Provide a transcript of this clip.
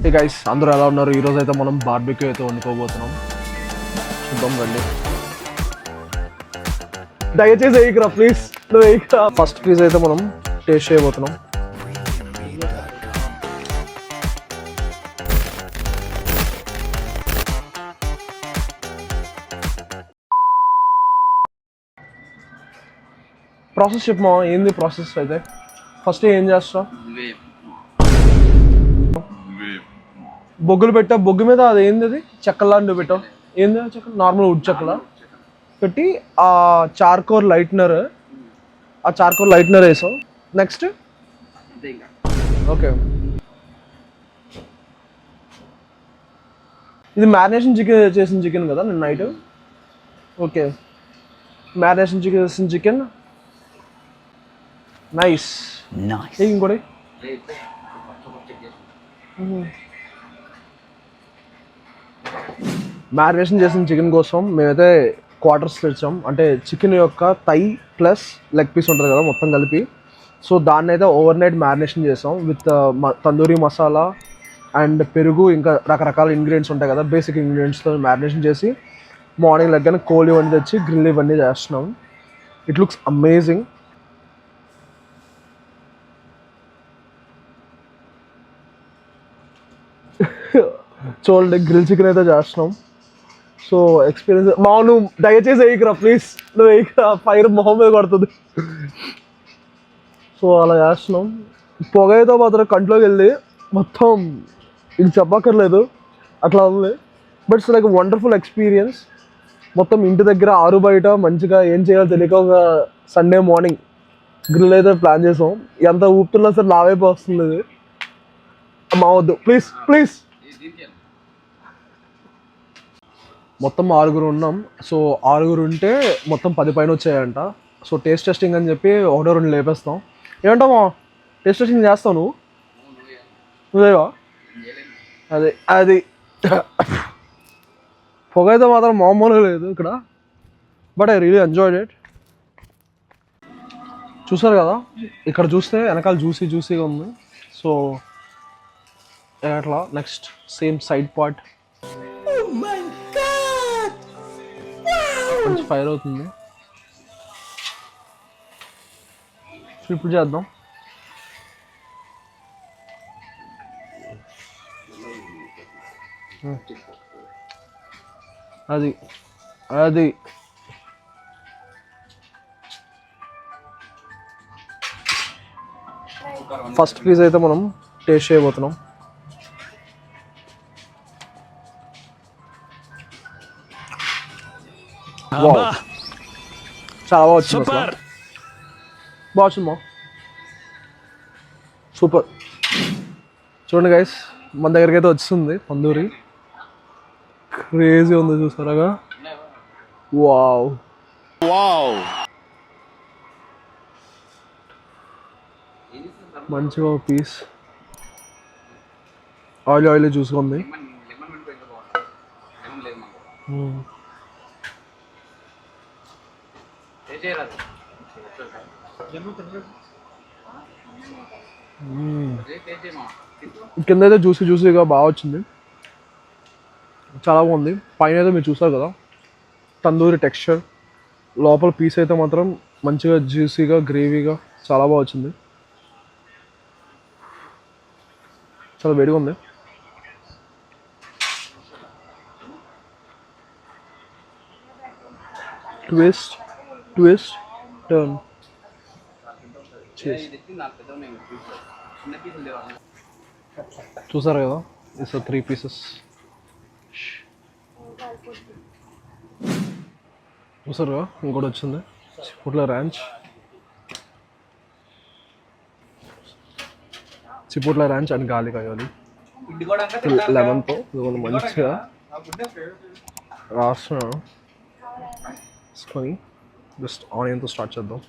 Hey guys, అందరూ ఎలా ఉన్నారు? ఈరోజు అయితే మనం బార్బిక్యూ అయితే వండుకోబోతున్నాం. చూద్దాం రండి. దయచేసి వేయకురా ప్లీజ్, నువ్వు వేయకురా. ఫస్ట్ పీస్ అయితే మనం టేస్ట్ చేయబోతున్నాం. ప్రాసెస్ చెప్పమా, ఏంది ప్రాసెస్? అయితే ఫస్ట్ ఏం చేస్తావు? బొగ్గులు పెట్టా, బొగ్గు మీద అది ఏంది, అది చెక్కలాంటివి పెట్టావు. ఏంది చెక్క? నార్మల్ వుడ్ చెక్కలా పెట్టి ఆ చార్కోల్ లైట్నర్ వేసావు. నెక్స్ట్ ఓకే, ఇది మ్యారినేషన్ చేసిన చికెన్ కదా నిన్న నైట్? ఓకే, మ్యారినేషన్ చేసిన చికెన్. నైస్. ఇంకోటి మ్యారినేషన్ చేసిన చికెన్ కోసం మేమైతే క్వార్టర్స్ తెచ్చాం. అంటే చికెన్ యొక్క థై ప్లస్ లెగ్ పీస్ ఉంటుంది కదా మొత్తం కలిపి. సో దాన్ని అయితే ఓవర్ నైట్ మ్యారినేషన్ చేసాం విత్ తందూరి మసాలా అండ్ పెరుగు, ఇంకా రకరకాల ఇంగ్రీడియంట్స్ ఉంటాయి కదా, బేసిక్ ఇంగ్రీడియంట్స్తో మ్యారినేషన్ చేసి మార్నింగ్ లెగ్గానే కోల్ ఇవన్నీ తెచ్చి గ్రిల్ ఇవన్నీ చేస్తున్నాం. It looks amazing. చూడండి, గ్రిల్ చికెన్ అయితే చేస్తున్నాం. సో ఎక్స్పీరియన్స్ మా, నువ్వు దయచేసి వేయకురా ప్లీజ్, నువ్వు వేయకురా, ఫైర్ మొహం మీద కొడుతుంది. సో అలా చేస్తున్నాం. పొగ అయితే మాత్రం కంట్లోకి వెళ్ళి మొత్తం ఇది చెప్పక్కర్లేదు, అట్లా ఉంది. But it's like wonderful experience. మొత్తం ఇంటి దగ్గర ఆరు బయట మంచిగా ఏం చేయాలో తెలియక ఒక సండే మార్నింగ్ గ్రిల్ అయితే ప్లాన్ చేసాం. ఎంత ఊపుతున్నా సరే నా వైపు వస్తుంది ఇది. మా వద్దు ప్లీజ్ ప్లీజ్. మొత్తం 6 ఉన్నాం. సో 6 ఉంటే మొత్తం 10 పైన వచ్చాయంట. సో టేస్ట్ టెస్టింగ్ అని చెప్పి 1-2 లేపేస్తాం. ఏమంటావా? టేస్ట్ టెస్టింగ్ చేస్తావు నువ్వేవా? అది అది పొగ అయితే మాత్రం మామూలుగా లేదు ఇక్కడ. But I really enjoyed it. చూసారు కదా, ఇక్కడ చూస్తే వెనకాల జ్యూసీగా ఉంది. సో అట్లా నెక్స్ట్ సేమ్ సైడ్ పార్ట్ కొంచెం ఫైర్ అవుతుంది. సో ఇప్పుడు చేద్దాం. అది అది ఫస్ట్ పీస్ అయితే మనం టేస్ట్ చేయబోతున్నాం. చాలా బాగా వచ్చింది, బాగా వచ్చింది, సూపర్. చూడండి గైస్, మన దగ్గరికి అయితే వచ్చింది తందూరి. క్రేజీ ఉంది చూసారాగా. వావ్ వావ్, మంచిగా పీస్ ఆయిల్ జ్యూస్గా ఉంది. కింద అయితే జ్యూసీగా బాగా వచ్చింది, చాలా బాగుంది. పైన అయితే మీరు చూసారు కదా తందూరి టెక్స్చర్, లోపల పీస్ అయితే మాత్రం మంచిగా జ్యూసీగా గ్రేవీగా చాలా బాగా వచ్చింది. చాలా వేడిగా ఉంది. Twist turn. చూసారు కదా, ఇట్స్ 3 pieces. చూసారు కదా, ఇంకోటి వచ్చింది చిపోట్ల ర్యాంచ్ అండ్ గార్లిక్ అయ్యాలి లెమన్తో మంచిగా రాస్తున్నాను. తీసుకొని జస్ట్ ఆనియన్తో స్టార్ట్ చేద్దాం.